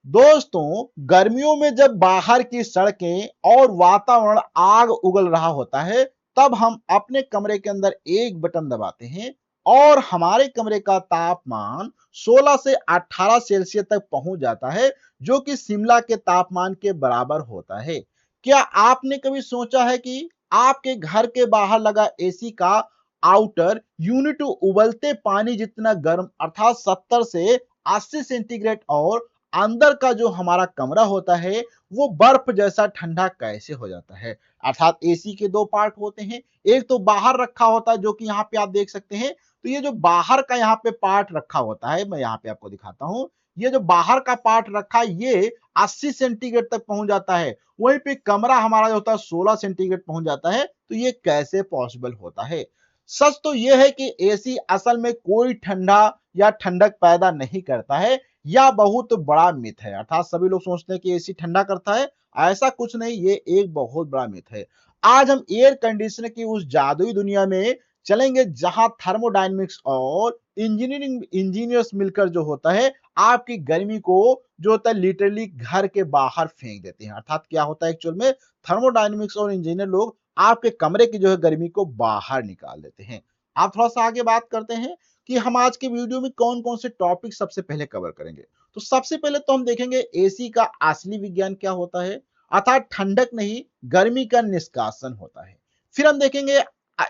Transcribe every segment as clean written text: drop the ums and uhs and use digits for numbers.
दोस्तों, गर्मियों में जब बाहर की सड़कें और वातावरण आग उगल रहा होता है, तब हम अपने कमरे के अंदर एक बटन दबाते हैं और हमारे कमरे का तापमान 16 से 18 सेल्सियस तक पहुंच जाता है, जो कि शिमला के तापमान के बराबर होता है। क्या आपने कभी सोचा है कि आपके घर के बाहर लगा एसी का आउटर यूनिट उबलते पानी जितना गर्म अर्थात 70 से 80 सेंटीग्रेड और अंदर का जो हमारा कमरा होता है वो बर्फ जैसा ठंडा कैसे हो जाता है। अर्थात एसी के दो पार्ट होते हैं, एक तो बाहर रखा होता है जो कि यहाँ पे आप देख सकते हैं। तो ये जो बाहर का यहाँ पे पार्ट रखा होता है, मैं यहाँ पे आपको दिखाता हूँ। ये जो बाहर का पार्ट रखा है ये 80 सेंटीग्रेड तक पहुंच जाता है, वहीं पे कमरा हमारा जो होता है 16 सेंटीग्रेड पहुंच जाता है। तो ये कैसे पॉसिबल होता है? सच तो ये है कि एसी असल में कोई ठंडा या ठंडक पैदा नहीं करता है, या बहुत बड़ा मिथ है। अर्थात सभी लोग सोचते हैं कि एसी ठंडा करता है, ऐसा कुछ नहीं, ये एक बहुत बड़ा मिथ है। आज हम एयर कंडीशनर की उस जादुई दुनिया में चलेंगे जहां थर्मोडायनेमिक्स और इंजीनियरिंग इंजीनियर्स मिलकर जो होता है आपकी गर्मी को जो होता है लिटरली घर के बाहर फेंक देते हैं। अर्थात क्या होता है एक्चुअल में, थर्मोडायनेमिक्स और इंजीनियर लोग आपके कमरे की जो है गर्मी को बाहर निकाल देते हैं। आप थोड़ा सा आगे बात करते हैं कि हम आज के वीडियो में कौन-कौन से टॉपिक सबसे पहले कवर करेंगे। तो सबसे पहले तो हम देखेंगे एसी का असली विज्ञान क्या होता है, अर्थात ठंडक नहीं, गर्मी का निष्कासन होता है। फिर हम देखेंगे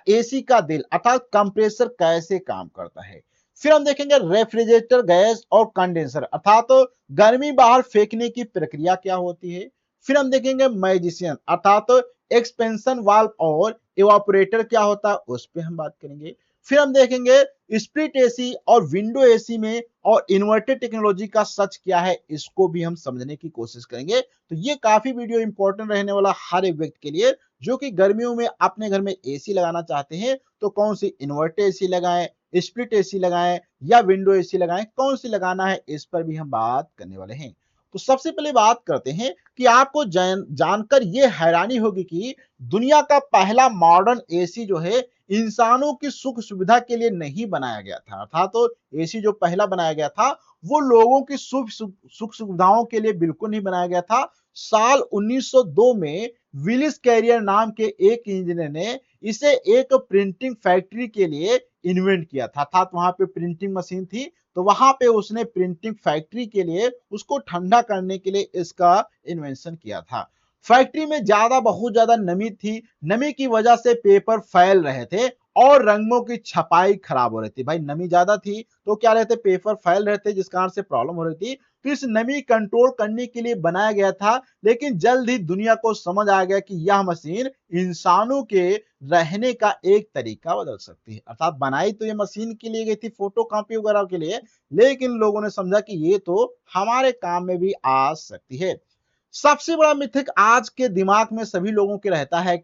एसी का दिल अर्थात कंप्रेसर कैसे काम करता है। फिर हम देखेंगे रेफ्रिजरेटर गैस और कंडेंसर अर्थात गर्मी बाहर फेंकने की प्रक्रिया क्या होती है। फिर हम देखेंगे मैजिशियन अर्थात एक्सपेंशन वाल्व और इवापोरेटर क्या होता है, उस पर हम बात करेंगे। फिर हम देखेंगे स्प्लिट एसी और विंडो एसी में और इन्वर्टर टेक्नोलॉजी का सच क्या है, इसको भी हम समझने की कोशिश करेंगे। तो ये काफी वीडियो इंपॉर्टेंट रहने वाला हर एक व्यक्ति के लिए जो कि गर्मियों में अपने घर में एसी लगाना चाहते हैं। तो कौन सी इन्वर्टर एसी लगाएं, स्प्लिट एसी लगाएं या विंडो एसी लगाएं, कौन सी लगाना है, इस पर भी हम बात करने वाले हैं। तो सबसे पहले बात करते हैं कि आपको जानकर ये हैरानी होगी कि दुनिया का पहला मॉडर्न एसी जो है इंसानों की सुख सुविधा के लिए नहीं बनाया गया था। अर्थात तो एसी जो पहला बनाया गया था वो लोगों की सुख सुविधाओं के लिए बिल्कुल नहीं बनाया गया था। साल 1902 में विलिस कैरियर नाम के एक इंजीनियर ने इसे एक प्रिंटिंग फैक्ट्री के लिए इन्वेंट किया था। अर्थात वहां पे प्रिंटिंग मशीन थी, तो वहां पे उसने प्रिंटिंग फैक्ट्री के लिए उसको ठंडा करने के लिए इसका इन्वेंशन किया था। फैक्ट्री में बहुत ज्यादा नमी थी, नमी की वजह से पेपर फैल रहे थे और रंगों की छपाई खराब हो रही थी। भाई नमी ज्यादा थी तो क्या रहते, पेपर फैल रहे थे जिस कारण से प्रॉब्लम हो रही थी। तो इस नमी कंट्रोल करने के लिए बनाया गया था, लेकिन जल्द ही दुनिया को समझ आ गया कि यह मशीन इंसानों के रहने का एक तरीका बदल सकती है। अर्थात बनाई तो ये मशीन के लिए गई थी, फोटो कॉपी वगैरह के लिए, लेकिन लोगों ने समझा कि ये तो हमारे काम में भी आ सकती है। सबसे बड़ा मिथक आज के दिमाग में सभी लोगों के रहता है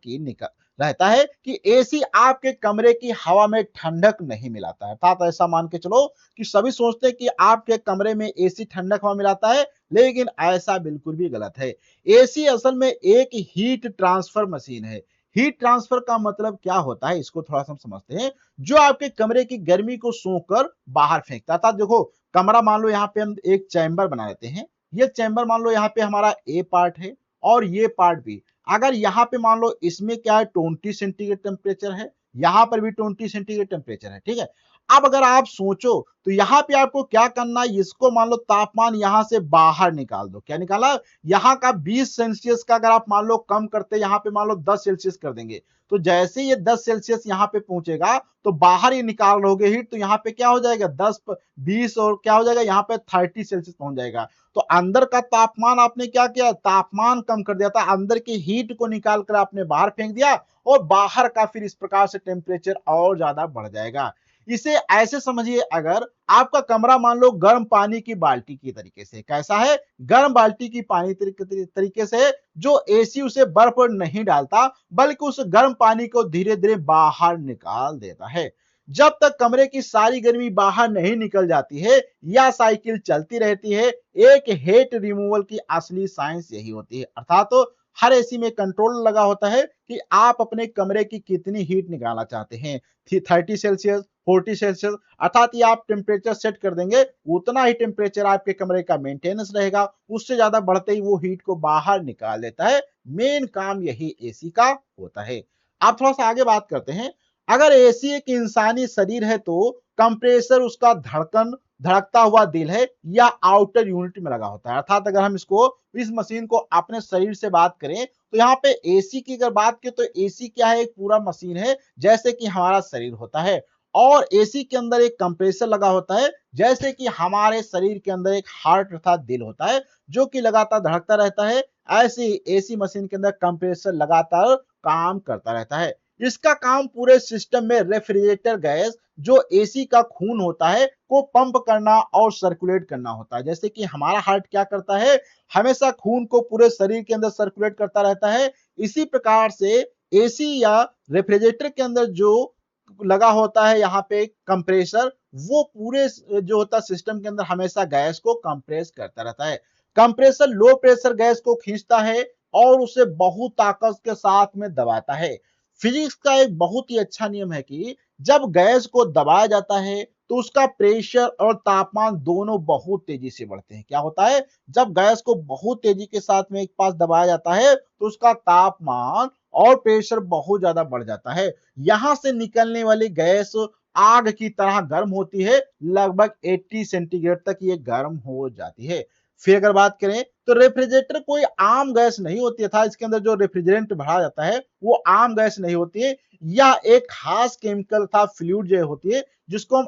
कि एसी आपके कमरे की हवा में ठंडक नहीं मिलाता है। अर्थात ऐसा मान के चलो कि सभी सोचते हैं कि आपके कमरे में एसी ठंडक हवा मिलाता है, लेकिन ऐसा बिल्कुल भी गलत है। एसी असल में एक हीट ट्रांसफर मशीन है। हीट ट्रांसफर का मतलब क्या होता है, इसको थोड़ा सा हम समझते हैं। जो आपके कमरे की गर्मी को सोखकर बाहर फेंकता था। देखो कमरा मान लो यहाँ पे हम एक चैम्बर बना लेते हैं। ये चैम्बर मान लो यहाँ पे हमारा ए पार्ट है और ये पार्ट बी। अगर यहाँ पे मान लो इसमें क्या है 20 सेंटीग्रेड टेम्परेचर है, यहाँ पर भी 20 सेंटीग्रेड टेम्परेचर है, ठीक है। अब अगर आप सोचो तो यहाँ पे आपको क्या करना है, इसको मान लो तापमान यहाँ से बाहर निकाल दो। क्या निकाला, यहाँ का 20 सेल्सियस का अगर आप मान लो कम करते यहाँ पे मान लो 10 सेल्सियस कर देंगे, तो जैसे ये 10 सेल्सियस यहाँ पे पहुंचेगा तो बाहर ये निकाल रहोगे हीट, तो यहाँ पे क्या हो जाएगा 10 20 और क्या हो जाएगा यहाँ पे 30 सेल्सियस पहुंच जाएगा। तो अंदर का तापमान आपने क्या किया, तापमान कम कर दिया था, अंदर की हीट को निकाल कर आपने बाहर फेंक दिया और बाहर का फिर इस प्रकार से टेम्परेचर और ज्यादा बढ़ जाएगा। इसे ऐसे समझिए, अगर आपका कमरा मान लो गर्म पानी की बाल्टी की तरीके से, कैसा है, गर्म बाल्टी की पानी तरीके से, जो एसी उसे बर्फ नहीं डालता बल्कि उस गर्म पानी को धीरे धीरे बाहर निकाल देता है। जब तक कमरे की सारी गर्मी बाहर नहीं निकल जाती है यह साइकिल चलती रहती है। एक हीट रिमूवल की असली साइंस यही होती है। अर्थात तो हर एसी में कंट्रोल लगा होता है कि आप अपने कमरे की कितनी हीट निकालना चाहते हैं, 30 सेल्सियस, 40 सेल्सियस, अर्थात ये आप टेम्परेचर सेट कर देंगे, उतना ही टेम्परेचर आपके कमरे का मेंटेनेंस रहेगा, उससे ज्यादा बढ़ते ही वो हीट को बाहर निकाल देता है। मेन काम यही एसी का होता है। आप थोड़ा सा आगे बात करते हैं। अगर एसी एक इंसानी शरीर है तो कंप्रेसर उसका धड़कता हुआ दिल है या आउटर यूनिट में लगा होता है। अर्थात अगर हम इस मशीन को अपने शरीर से बात करें तो यहाँ पे एसी की अगर बात करें तो एसी क्या है, एक पूरा मशीन है जैसे कि हमारा शरीर होता है, और एसी के अंदर एक कंप्रेसर लगा होता है जैसे कि हमारे शरीर के अंदर एक हार्ट अर्थात दिल होता है जो कि लगातार धड़कता रहता है। ऐसे ही एसी मशीन के अंदर कंप्रेसर लगातार काम करता रहता है। इसका काम पूरे सिस्टम में रेफ्रिजरेटर गैस जो एसी का खून होता है को पंप करना और सर्कुलेट करना होता है। जैसे कि हमारा हार्ट क्या करता है, हमेशा खून को पूरे शरीर के अंदर सर्कुलेट करता रहता है। इसी प्रकार से एसी या रेफ्रिजरेटर के अंदर जो लगा होता है यहाँ पे कंप्रेसर, वो पूरे जो होता है सिस्टम के अंदर हमेशा गैस को कंप्रेस करता रहता है। कंप्रेसर लो प्रेशर गैस को खींचता है और उसे बहुत ताकत के साथ में दबाता है। फिजिक्स का एक बहुत ही अच्छा नियम है कि जब गैस को दबाया जाता है तो उसका प्रेशर और तापमान दोनों बहुत तेजी से बढ़ते हैं। क्या होता है, जब गैस को बहुत तेजी के साथ में एक पास दबाया जाता है तो उसका तापमान और प्रेशर बहुत ज्यादा बढ़ जाता है। यहां से निकलने वाली गैस आग की तरह गर्म होती है, लगभग 80 सेंटीग्रेड तक ये गर्म हो जाती है। फिर अगर बात करें तो रेफ्रिजरेटर कोई आम गैस नहीं होती था, इसके अंदर जो रेफ्रिजरेंट भरा जाता है वो आम गैस नहीं होती है। यह एक खास केमिकल था फ्लूइड जो होती है जिसको हम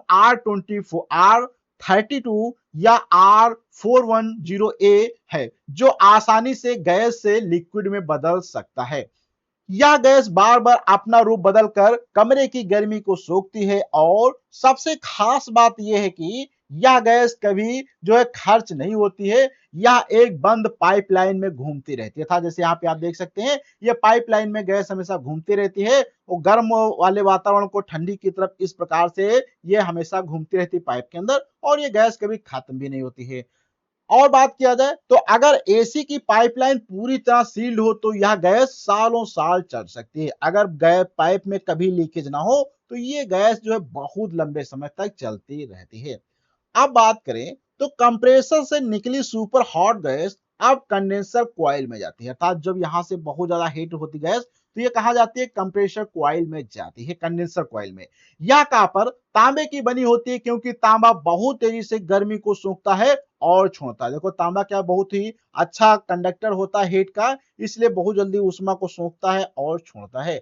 R32 या R410A है, जो आसानी से गैस से लिक्विड में बदल सकता है। यह गैस बार बार अपना रूप बदलकर कमरे की गर्मी को सोखती है और सबसे खास बात यह है कि यह गैस कभी जो है खर्च नहीं होती है, यह एक बंद पाइपलाइन में घूमती रहती है। था जैसे यहाँ पे आप देख सकते हैं, ये पाइपलाइन में गैस हमेशा घूमती रहती है, वो गर्म वाले वातावरण को ठंडी की तरफ इस प्रकार से ये हमेशा घूमती रहती है पाइप के अंदर, और ये गैस कभी खत्म भी नहीं होती है। और बात किया जाए तो अगर एसी की पाइपलाइन पूरी तरह सील्ड हो तो यह गैस सालों साल चल सकती है। अगर गैस पाइप में कभी लीकेज ना हो तो ये गैस जो है बहुत लंबे समय तक चलती रहती है। अब बात करें तो कंप्रेसर से निकली सुपर हॉट गैस अब कंडेंसर कॉइल में जाती है, अर्थात जब यहां से बहुत ज्यादा हीट होती गैस तो ये कहा जाती है कंप्रेसर कॉइल में जाती है, कंडेंसर कॉइल में। यह कॉपर तांबे की बनी होती है क्योंकि तांबा बहुत तेजी से गर्मी को सोखता है और छोड़ता है। देखो तांबा क्या बहुत ही अच्छा कंडक्टर होता है हीट का, इसलिए बहुत जल्दी उष्मा को सोखता है और छोड़ता है।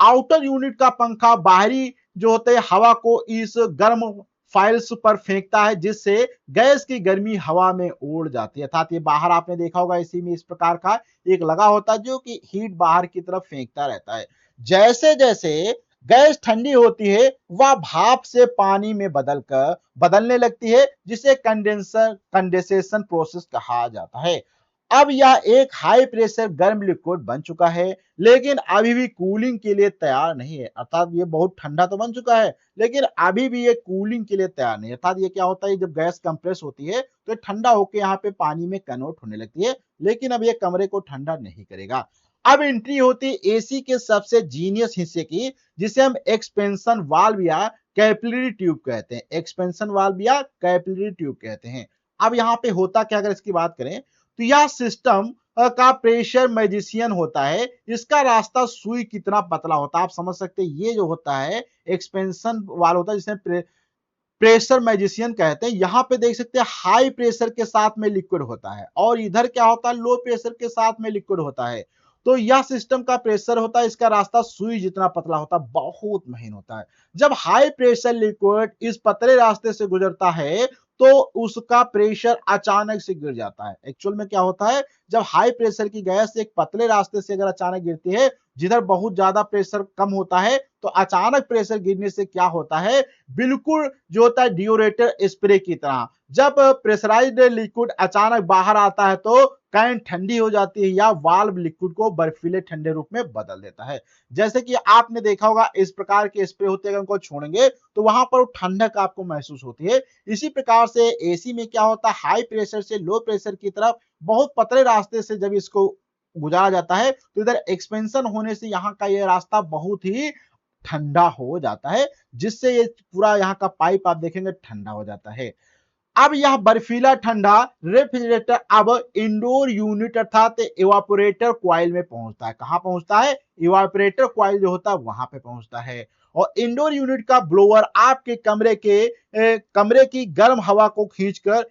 आउटर यूनिट का पंखा बाहरी जो होते हैं हवा को इस गर्म फाइल्स पर फेंकता है जिससे गैस की गर्मी हवा में उड़ जाती है। अर्थात ये बाहर आपने देखा होगा इसी में इस प्रकार का एक लगा होता है जो कि हीट बाहर की तरफ फेंकता रहता है। जैसे जैसे गैस ठंडी होती है वह भाप से पानी में बदलने लगती है जिसे कंडेंसेशन प्रोसेस कहा जाता है। अब यह एक हाई प्रेशर गर्म लिक्विड बन चुका है लेकिन अभी भी कूलिंग के लिए तैयार नहीं है। अर्थात ये बहुत ठंडा तो बन चुका है लेकिन अभी भी ये कूलिंग के लिए तैयार नहीं है। अर्थात ये क्या होता है, जब गैस कंप्रेस होती है तो ठंडा होकर यहाँ पे पानी में कन्वर्ट होने लगती है, लेकिन अब ये कमरे को ठंडा नहीं करेगा। अब एंट्री होती है एसी के सबसे जीनियस हिस्से की, जिसे हम एक्सपेंशन वाल्व या कैपिलरी ट्यूब कहते हैं। एक्सपेंशन वाल्व या कैपिलरी ट्यूब कहते हैं। अब यहाँ पे होता क्या, अगर इसकी बात करें तो यह सिस्टम का प्रेशर मैजिशियन होता है। इसका रास्ता सुई कितना पतला होता है आप समझ सकते हैं। ये जो होता है एक्सपेंशन वाल होता है जिसे प्रेशर मैजिशियन कहते हैं। यहां पे देख सकते हैं हाई प्रेशर के साथ में लिक्विड होता है और इधर क्या होता है, लो प्रेशर के साथ में लिक्विड होता है। तो यह सिस्टम का प्रेशर होता है, इसका रास्ता सुई जितना पतला होता है, बहुत महीन होता है। जब हाई प्रेशर लिक्विड इस पतले रास्ते से गुजरता है तो उसका प्रेशर अचानक से गिर जाता है। एक्चुअल में क्या होता है, जब हाई प्रेशर की गैस एक पतले रास्ते से अगर अचानक गिरती है जिधर बहुत ज्यादा प्रेशर कम होता है, तो अचानक प्रेशर गिरने से क्या होता है, बिल्कुल जो होता है डियोरेटर स्प्रे की तरह जब प्रेशराइज्ड लिक्विड अचानक बाहर आता है तो कैन ठंडी हो जाती है या वाल्व लिक्विड को बर्फीले ठंडे रूप में बदल देता है। जैसे कि आपने देखा होगा इस प्रकार के स्प्रे होते हैं, उनको छोड़ेंगे तो वहां पर ठंडक आपको महसूस होती है। इसी प्रकार से एसी में क्या होता है, हाई प्रेशर से लो प्रेशर की तरफ बहुत पतले रास्ते से जब इसको गुजारा जाता है तो इधर एक्सपेंशन होने से यहाँ का ये रास्ता बहुत ही ठंडा हो जाता है, जिससे ये पूरा यहाँ का पाइप आप देखेंगे ठंडा हो जाता है। अब यह बर्फीला ठंडा रेफ्रिजरेटर अब इंडोर यूनिट अर्थात इवापोरेटर कॉइल में पहुंचता है। कहां पहुंचता है? इवापोरेटर कॉइल जो होता है वहां पे पहुंचता है। और इंडोर यूनिट का ब्लोअर आपके कमरे की गर्म हवा को खींचकर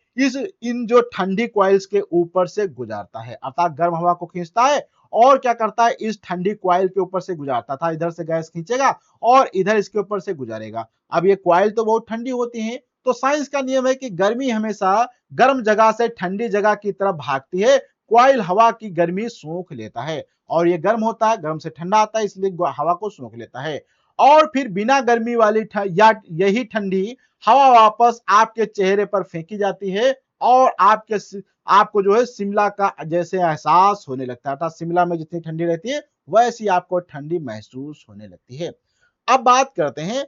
इन जो ठंडी कॉइल्स के ऊपर से गुजारता है, अर्थात गर्म हवा को खींचता है और क्या करता है, इस ठंडी कॉइल के ऊपर से गुजारता था। इधर से गैस खींचेगा और इधर इसके ऊपर से गुजारेगा। अब ये कॉइल तो बहुत ठंडी होती है, तो साइंस का नियम है कि गर्मी हमेशा गर्म जगह से ठंडी जगह की तरफ भागती है। कॉइल हवा की गर्मी सोख लेता है और ये गर्म होता है, गर्म से ठंडा आता है, इसलिए हवा को सोख लेता है और फिर बिना गर्मी वाली या यही ठंडी हवा वापस आपके चेहरे पर फेंकी जाती है और आपको जो है शिमला का जैसे एहसास होने लगता है। अर्थात शिमला में जितनी ठंडी रहती है वैसी आपको ठंडी महसूस होने लगती है। अब बात करते हैं,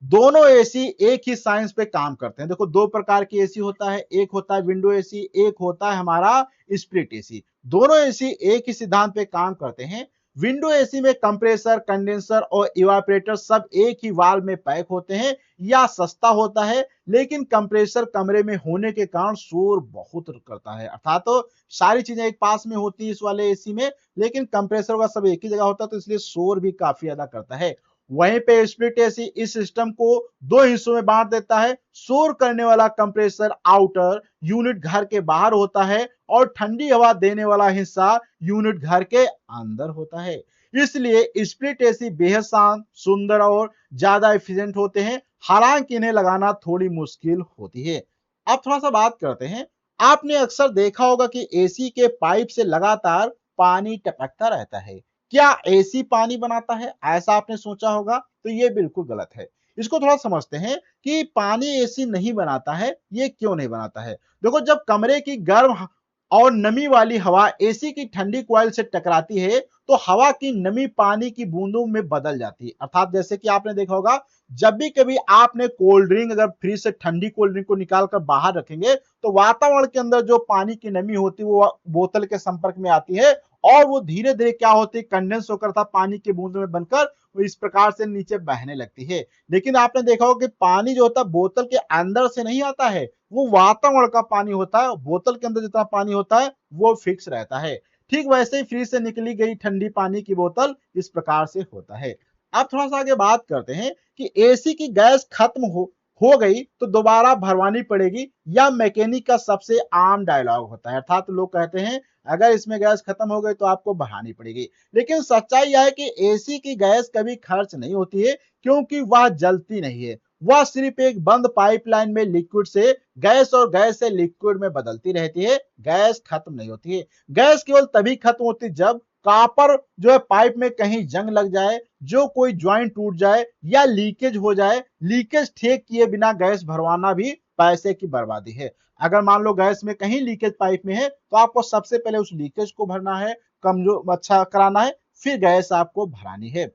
दोनों एसी एक ही साइंस पे काम करते हैं। देखो, दो प्रकार की एसी होता है, एक होता है विंडो एसी, एक होता है हमारा स्प्लिट एसी। दोनों एसी एक ही सिद्धांत पे काम करते हैं। विंडो एसी में कंप्रेसर, कंडेंसर और इवापोरेटर सब एक ही वाल्व में पैक होते हैं। या सस्ता होता है, लेकिन कंप्रेसर कमरे में होने के कारण शोर बहुत करता है। अर्थात तो सारी चीजें एक पास में होती है इस वाले एसी में, लेकिन कंप्रेसर का सब एक ही जगह होता है, तो इसलिए शोर भी काफी ज्यादा करता है। वहीं पे स्प्लिट एसी इस सिस्टम को दो हिस्सों में बांट देता है। शोर करने वाला कंप्रेसर आउटर यूनिट घर के बाहर होता है और ठंडी हवा देने वाला हिस्सा यूनिट घर के अंदर होता है। इसलिए स्प्लिट एसी बेहद शांत, सुंदर और ज्यादा एफिशिएंट होते हैं, हालांकि इन्हें लगाना थोड़ी मुश्किल होती है। अब थोड़ा सा बात करते हैं, आपने अक्सर देखा होगा कि एसी के पाइप से लगातार पानी टपकता रहता है। क्या एसी पानी बनाता है? ऐसा आपने सोचा होगा, तो ये बिल्कुल गलत है। इसको थोड़ा समझते हैं कि पानी एसी नहीं बनाता है, ये क्यों नहीं बनाता है। देखो, जब कमरे की गर्म और नमी वाली हवा एसी की ठंडी कॉइल से टकराती है तो हवा की नमी पानी की बूंदों में बदल जाती है। अर्थात जैसे कि आपने देखा होगा, जब भी कभी आपने कोल्ड ड्रिंक अगर फ्रिज से ठंडी कोल्ड ड्रिंक को निकाल कर बाहर रखेंगे तो वातावरण के अंदर जो पानी की नमी होती है वो बोतल के संपर्क में आती है और वो धीरे धीरे क्या होती है, कंडेंस होकर था पानी की बूंदों में बनकर वो इस प्रकार से नीचे बहने लगती है। लेकिन आपने देखा होगा कि पानी जो होता है बोतल के अंदर से नहीं आता है, वो वातावरण का पानी होता है। बोतल के अंदर जितना पानी होता है वो फिक्स रहता है। ठीक वैसे ही फ्रिज से निकली गई ठंडी पानी की बोतल इस प्रकार से होता है। अब थोड़ा सा आगे बात करते हैं कि एसी की गैस खत्म हो गई तो दोबारा भरवानी पड़ेगी, या मैकेनिक का सबसे आम डायलॉग होता है। अर्थात लोग कहते हैं अगर इसमें गैस खत्म हो गई तो आपको बढ़ानी पड़ेगी। लेकिन सच्चाई यह है कि एसी की गैस कभी खर्च नहीं होती है, क्योंकि वह जलती नहीं है। वह सिर्फ एक बंद पाइपलाइन में लिक्विड से गैस और गैस से लिक्विड में बदलती रहती है। गैस खत्म नहीं होती है। गैस केवल तभी खत्म होती जब कॉपर जो है पाइप में कहीं जंग लग जाए, जो कोई ज्वाइंट टूट जाए या लीकेज हो जाए। लीकेज ठीक किए बिना गैस भरवाना भी पैसे की बर्बादी है। अगर मान लो गैस में कहीं लीकेज पाइप में है तो आपको सबसे पहले उस लीकेज को भरना है, कमजोर अच्छा कराना है, फिर गैस आपको भरानी है।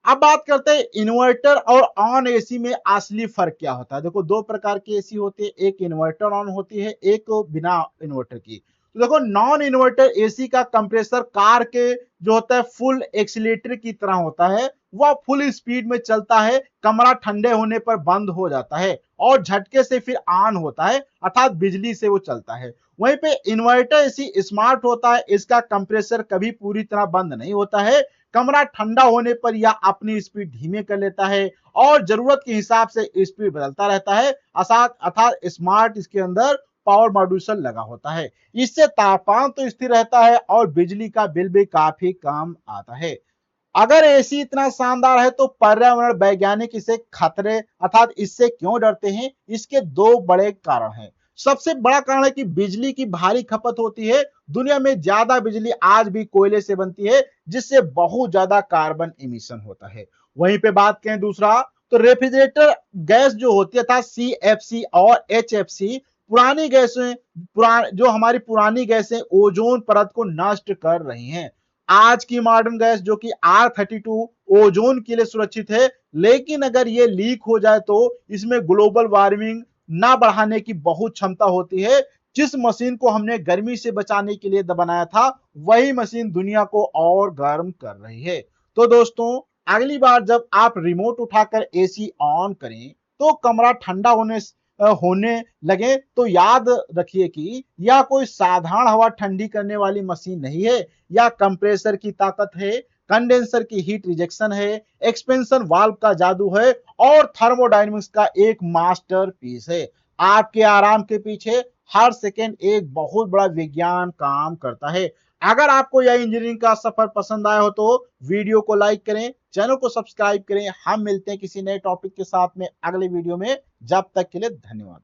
अब बात करते हैं इन्वर्टर और ऑन एसी में असली फर्क क्या होता है। देखो, दो प्रकार की एसी होती है, एक इन्वर्टर ऑन होती है, एक बिना इन्वर्टर की। तो देखो, नॉन इन्वर्टर एसी का कंप्रेसर कार के जो होता है फुल एक्सीलरेटर की तरह होता है। वह फुल स्पीड में चलता है, कमरा ठंडे होने पर बंद हो जाता है और झटके से फिर ऑन होता है, अर्थात बिजली से वो चलता है। वहीं पे इन्वर्टर एसी स्मार्ट होता है, इसका कंप्रेसर कभी पूरी तरह बंद नहीं होता है। कमरा ठंडा होने पर यह अपनी स्पीड धीमे कर लेता है और जरूरत के हिसाब से स्पीड बदलता रहता है। अर्थात स्मार्ट इसके अंदर पावर मॉड्यूल लगा होता है। इससे तापमान तो स्थिर रहता है और बिजली का बिल भी काफी कम आता है। अगर एसी इतना शानदार है तो पर्यावरण वैज्ञानिक इसे खतरे अर्थात इससे क्यों डरते हैं? इसके दो बड़े कारण हैं। सबसे बड़ा कारण है कि बिजली की भारी खपत होती है। दुनिया में ज्यादा बिजली आज भी कोयले से बनती है, जिससे बहुत ज्यादा कार्बन इमिशन होता है। वहीं पे बात करें दूसरा, तो रेफ्रिजरेटर गैस जो होती है था CFC और HFC पुरानी गैसें जो हमारी पुरानी गैसें ओजोन परत को नष्ट कर रही हैं। आज की मॉडर्न गैस जो कि R32 ओजोन के लिए सुरक्षित है, लेकिन अगर ये लीक हो जाए तो इसमें ग्लोबल वार्मिंग ना बढ़ाने की बहुत क्षमता होती है। जिस मशीन को हमने गर्मी से बचाने के लिए बनाया था, वही मशीन दुनिया को और गर्म कर रही है। तो दोस्तों, अगली बार जब आप रिमोट उठाकर एसी ऑन करें तो कमरा ठंडा होने लगे तो याद रखिए कि यह कोई साधारण हवा ठंडी करने वाली मशीन नहीं है। यह कंप्रेसर की ताकत है, कंडेंसर की हीट रिजेक्शन है, एक्सपेंशन वाल्व का जादू है और थर्मोडायनेमिक्स का एक मास्टरपीस है। आपके आराम के पीछे हर सेकेंड एक बहुत बड़ा विज्ञान काम करता है। अगर आपको यह इंजीनियरिंग का सफर पसंद आया हो तो वीडियो को लाइक करें, चैनल को सब्सक्राइब करें। हम मिलते हैं किसी नए टॉपिक के साथ में अगले वीडियो में। जब तक के लिए धन्यवाद।